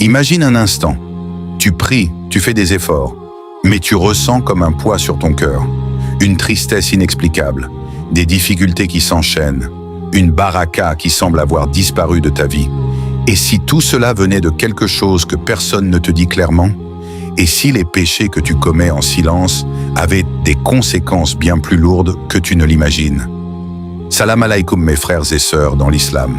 Imagine un instant. Tu pries, tu fais des efforts, mais tu ressens comme un poids sur ton cœur, une tristesse inexplicable, des difficultés qui s'enchaînent, une baraka qui semble avoir disparu de ta vie. Et si tout cela venait de quelque chose que personne ne te dit clairement? Et si les péchés que tu commets en silence avaient des conséquences bien plus lourdes que tu ne l'imagines? Salam alaikum mes frères et sœurs dans l'islam.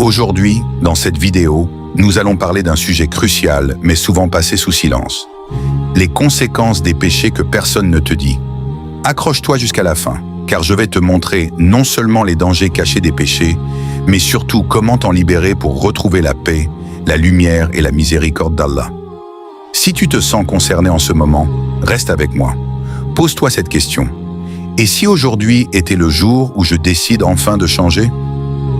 Aujourd'hui, dans cette vidéo, nous allons parler d'un sujet crucial mais souvent passé sous silence. Les conséquences des péchés que personne ne te dit. Accroche-toi jusqu'à la fin, car je vais te montrer non seulement les dangers cachés des péchés, mais surtout comment t'en libérer pour retrouver la paix, la lumière et la miséricorde d'Allah. Si tu te sens concerné en ce moment, reste avec moi. Pose-toi cette question. Et si aujourd'hui était le jour où je décide enfin de changer?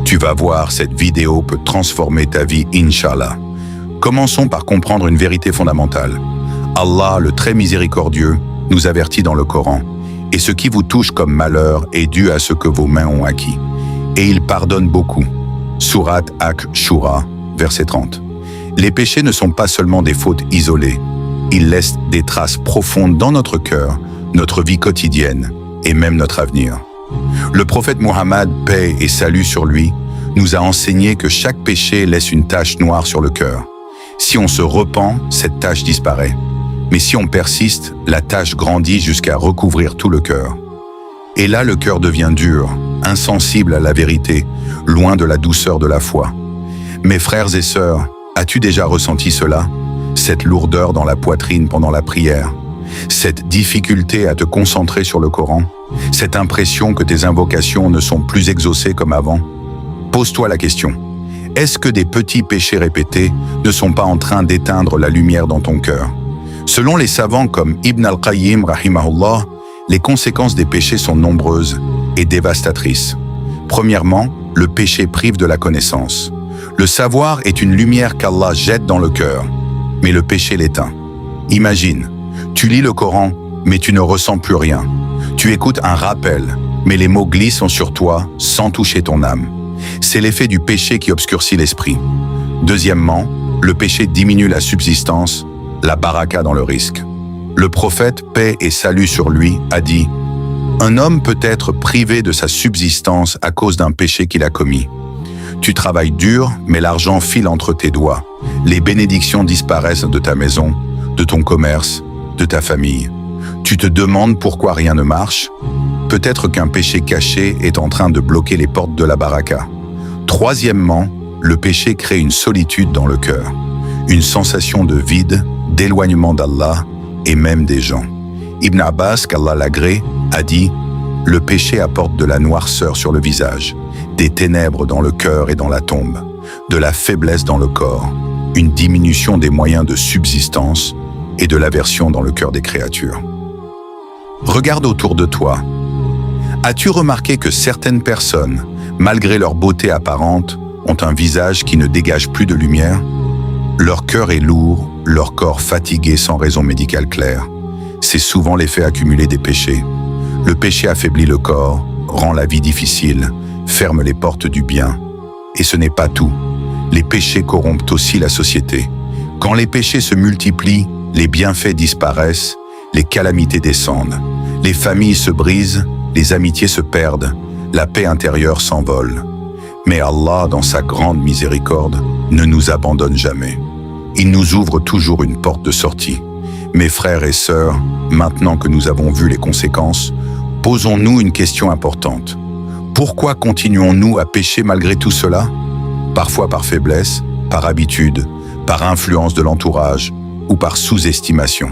Tu vas voir, cette vidéo peut transformer ta vie, Inch'Allah. Commençons par comprendre une vérité fondamentale. Allah, le très miséricordieux, nous avertit dans le Coran. Et ce qui vous touche comme malheur est dû à ce que vos mains ont acquis. Et il pardonne beaucoup. Sourate Ash-Shura, verset 30. Les péchés ne sont pas seulement des fautes isolées. Ils laissent des traces profondes dans notre cœur, notre vie quotidienne et même notre avenir. Le prophète Muhammad, paix et salut sur lui, nous a enseigné que chaque péché laisse une tache noire sur le cœur. Si on se repent, cette tache disparaît. Mais si on persiste, la tache grandit jusqu'à recouvrir tout le cœur. Et là, le cœur devient dur, insensible à la vérité, loin de la douceur de la foi. Mes frères et sœurs, as-tu déjà ressenti cela? Cette lourdeur dans la poitrine pendant la prière? Cette difficulté à te concentrer sur le Coran? Cette impression que tes invocations ne sont plus exaucées comme avant? Pose-toi la question. Est-ce que des petits péchés répétés ne sont pas en train d'éteindre la lumière dans ton cœur? Selon les savants comme Ibn al-Qayyim, rahimahullah, les conséquences des péchés sont nombreuses et dévastatrices. Premièrement, le péché prive de la connaissance. Le savoir est une lumière qu'Allah jette dans le cœur, mais le péché l'éteint. Imagine, tu lis le Coran, mais tu ne ressens plus rien. Tu écoutes un rappel, mais les mots glissent sur toi sans toucher ton âme. C'est l'effet du péché qui obscurcit l'esprit. Deuxièmement, le péché diminue la subsistance, la baraka dans le risque. Le prophète, paix et salut sur lui, a dit « Un homme peut être privé de sa subsistance à cause d'un péché qu'il a commis. Tu travailles dur, mais l'argent file entre tes doigts. Les bénédictions disparaissent de ta maison, de ton commerce, de ta famille. Tu te demandes pourquoi rien ne marche? Peut-être qu'un péché caché est en train de bloquer les portes de la baraka. Troisièmement, le péché crée une solitude dans le cœur, une sensation de vide, d'éloignement d'Allah et même des gens. Ibn Abbas, qu'Allah l'agrée, a dit « Le péché apporte de la noirceur sur le visage, des ténèbres dans le cœur et dans la tombe, de la faiblesse dans le corps, une diminution des moyens de subsistance et de l'aversion dans le cœur des créatures. » Regarde autour de toi. As-tu remarqué que certaines personnes, malgré leur beauté apparente, ont un visage qui ne dégage plus de lumière? Leur cœur est lourd, leur corps fatigué sans raison médicale claire. C'est souvent l'effet accumulé des péchés. Le péché affaiblit le corps, rend la vie difficile, ferme les portes du bien. Et ce n'est pas tout. Les péchés corrompent aussi la société. Quand les péchés se multiplient, les bienfaits disparaissent, les calamités descendent. Les familles se brisent, les amitiés se perdent, la paix intérieure s'envole. Mais Allah, dans sa grande miséricorde, ne nous abandonne jamais. Il nous ouvre toujours une porte de sortie. Mes frères et sœurs, maintenant que nous avons vu les conséquences, posons-nous une question importante. Pourquoi continuons-nous à pécher malgré tout cela? Parfois par faiblesse, par habitude, par influence de l'entourage ou par sous-estimation.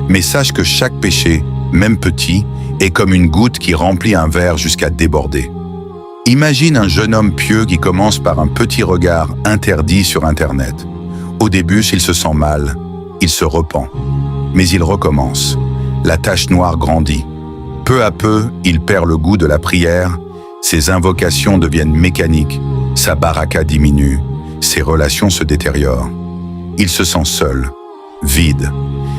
Mais sache que chaque péché, même petit, est comme une goutte qui remplit un verre jusqu'à déborder. Imagine un jeune homme pieux qui commence par un petit regard interdit sur Internet. Au début, s'il se sent mal, il se repent. Mais il recommence. La tache noire grandit. Peu à peu, il perd le goût de la prière, ses invocations deviennent mécaniques, sa baraka diminue, ses relations se détériorent. Il se sent seul, vide.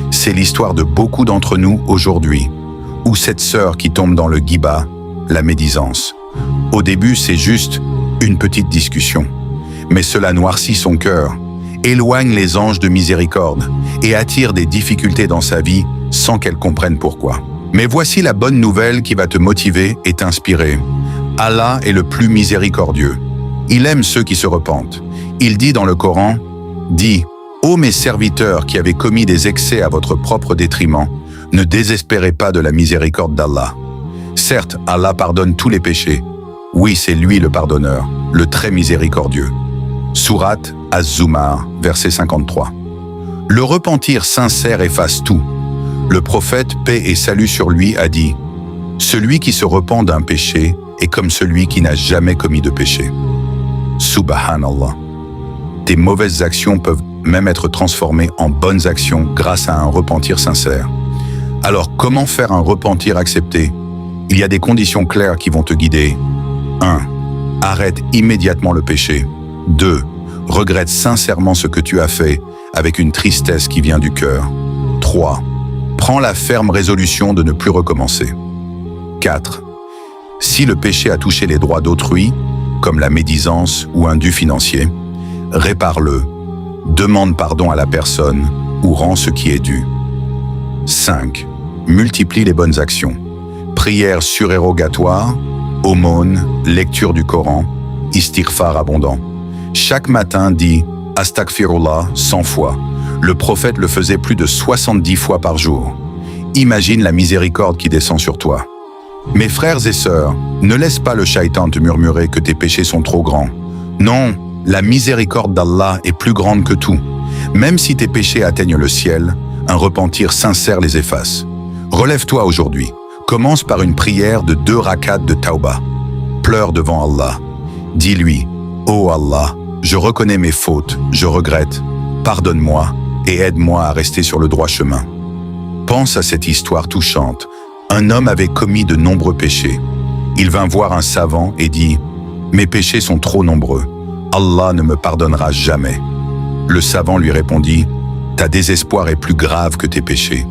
C'est l'histoire de beaucoup d'entre nous aujourd'hui, ou cette sœur qui tombe dans le ghiba, la médisance. Au début, c'est juste une petite discussion, mais cela noircit son cœur, éloigne les anges de miséricorde et attire des difficultés dans sa vie sans qu'elle comprenne pourquoi. Mais voici la bonne nouvelle qui va te motiver et t'inspirer. Allah est le plus miséricordieux. Il aime ceux qui se repentent. Il dit dans le Coran, « Dis, ô mes serviteurs qui avez commis des excès à votre propre détriment, ne désespérez pas de la miséricorde d'Allah. Certes, Allah pardonne tous les péchés. Oui, c'est lui le pardonneur, le très miséricordieux. » Sourate Az-Zumar, verset 53. Le repentir sincère efface tout. Le prophète, paix et salut sur lui, a dit « Celui qui se repent d'un péché est comme celui qui n'a jamais commis de péché. » Subhanallah. Tes mauvaises actions peuvent même être transformées en bonnes actions grâce à un repentir sincère. Alors, comment faire un repentir accepté? Il y a des conditions claires qui vont te guider. 1. Arrête immédiatement le péché. 2. Regrette sincèrement ce que tu as fait avec une tristesse qui vient du cœur. 3. Prends la ferme résolution de ne plus recommencer. 4. Si le péché a touché les droits d'autrui, comme la médisance ou un dû financier, répare-le, demande pardon à la personne ou rends ce qui est dû. 5. Multiplie les bonnes actions. Prières surérogatoires, aumônes, lecture du Coran, istighfar abondant. Chaque matin, dis « Astaghfirullah » 100 fois. Le prophète le faisait plus de 70 fois par jour. Imagine la miséricorde qui descend sur toi. Mes frères et sœurs, ne laisse pas le shaitan te murmurer que tes péchés sont trop grands. Non, la miséricorde d'Allah est plus grande que tout. Même si tes péchés atteignent le ciel, un repentir sincère les efface. Relève-toi aujourd'hui. Commence par une prière de 2 rakats de tauba. Pleure devant Allah. Dis-lui, « Oh Allah, je reconnais mes fautes, je regrette. Pardonne-moi et aide-moi à rester sur le droit chemin. » Pense à cette histoire touchante. Un homme avait commis de nombreux péchés. Il vint voir un savant et dit « Mes péchés sont trop nombreux. Allah ne me pardonnera jamais. » Le savant lui répondit « Ta désespoir est plus grave que tes péchés.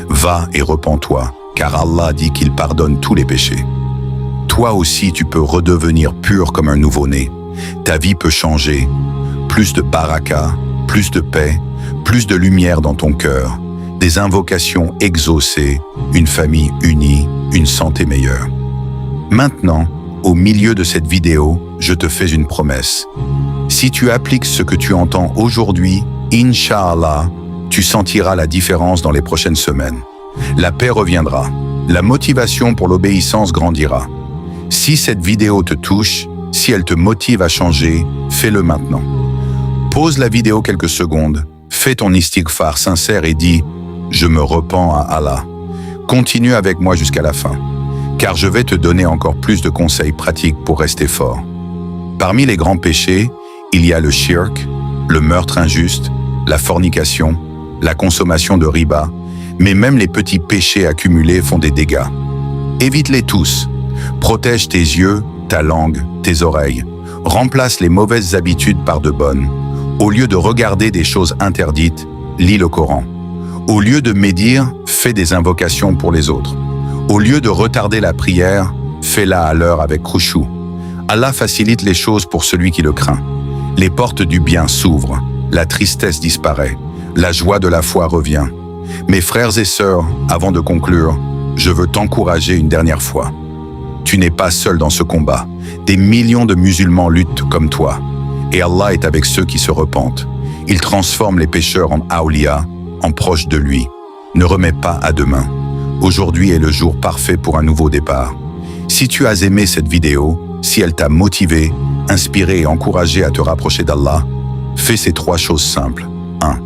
Va et repens-toi, car Allah dit qu'il pardonne tous les péchés. » Toi aussi, tu peux redevenir pur comme un nouveau-né. Ta vie peut changer. Plus de baraka, plus de paix, plus de lumière dans ton cœur, des invocations exaucées, une famille unie, une santé meilleure. Maintenant, au milieu de cette vidéo, je te fais une promesse. Si tu appliques ce que tu entends aujourd'hui, Inch'Allah, tu sentiras la différence dans les prochaines semaines. La paix reviendra, la motivation pour l'obéissance grandira. Si cette vidéo te touche, si elle te motive à changer, fais-le maintenant. Pose la vidéo quelques secondes, fais ton istighfar sincère et dis « Je me repens à Allah ». Continue avec moi jusqu'à la fin, car je vais te donner encore plus de conseils pratiques pour rester fort. Parmi les grands péchés, il y a le shirk, le meurtre injuste, la fornication, la consommation de riba, mais même les petits péchés accumulés font des dégâts. Évite-les tous. Protège tes yeux, ta langue, tes oreilles. Remplace les mauvaises habitudes par de bonnes. Au lieu de regarder des choses interdites, lis le Coran. Au lieu de médire, fais des invocations pour les autres. Au lieu de retarder la prière, fais-la à l'heure avec khushu. Allah facilite les choses pour celui qui le craint. Les portes du bien s'ouvrent, la tristesse disparaît, la joie de la foi revient. Mes frères et sœurs, avant de conclure, je veux t'encourager une dernière fois. Tu n'es pas seul dans ce combat. Des millions de musulmans luttent comme toi. Et Allah est avec ceux qui se repentent. Il transforme les pécheurs en awliya, en proches de lui. Ne remets pas à demain. Aujourd'hui est le jour parfait pour un nouveau départ. Si tu as aimé cette vidéo, si elle t'a motivé, inspiré et encouragé à te rapprocher d'Allah, fais ces 3 choses simples. 1.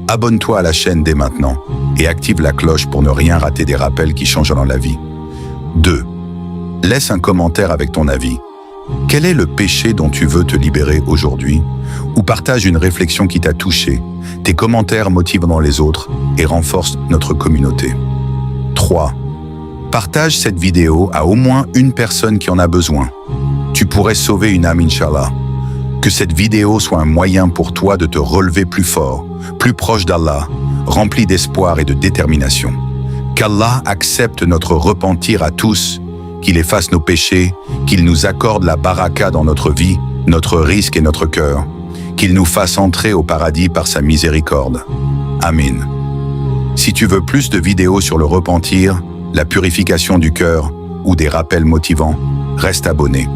Abonne-toi à la chaîne dès maintenant et active la cloche pour ne rien rater des rappels qui changent dans la vie. 2. Laisse un commentaire avec ton avis. Quel est le péché dont tu veux te libérer aujourd'hui? Ou partage une réflexion qui t'a touché. Tes commentaires motiveront les autres et renforcent notre communauté. 3. Partage cette vidéo à au moins une personne qui en a besoin. Tu pourrais sauver une âme, Inch'Allah. Que cette vidéo soit un moyen pour toi de te relever plus fort, plus proche d'Allah, rempli d'espoir et de détermination. Qu'Allah accepte notre repentir à tous, qu'il efface nos péchés, qu'il nous accorde la baraka dans notre vie, notre risque et notre cœur, qu'il nous fasse entrer au paradis par sa miséricorde. Amin. Si tu veux plus de vidéos sur le repentir, la purification du cœur ou des rappels motivants, reste abonné.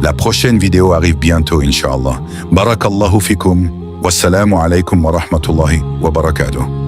La prochaine vidéo arrive bientôt, Inch'Allah. Barakallahu fikum. Wassalamu alaikum wa rahmatullahi wa barakatuh.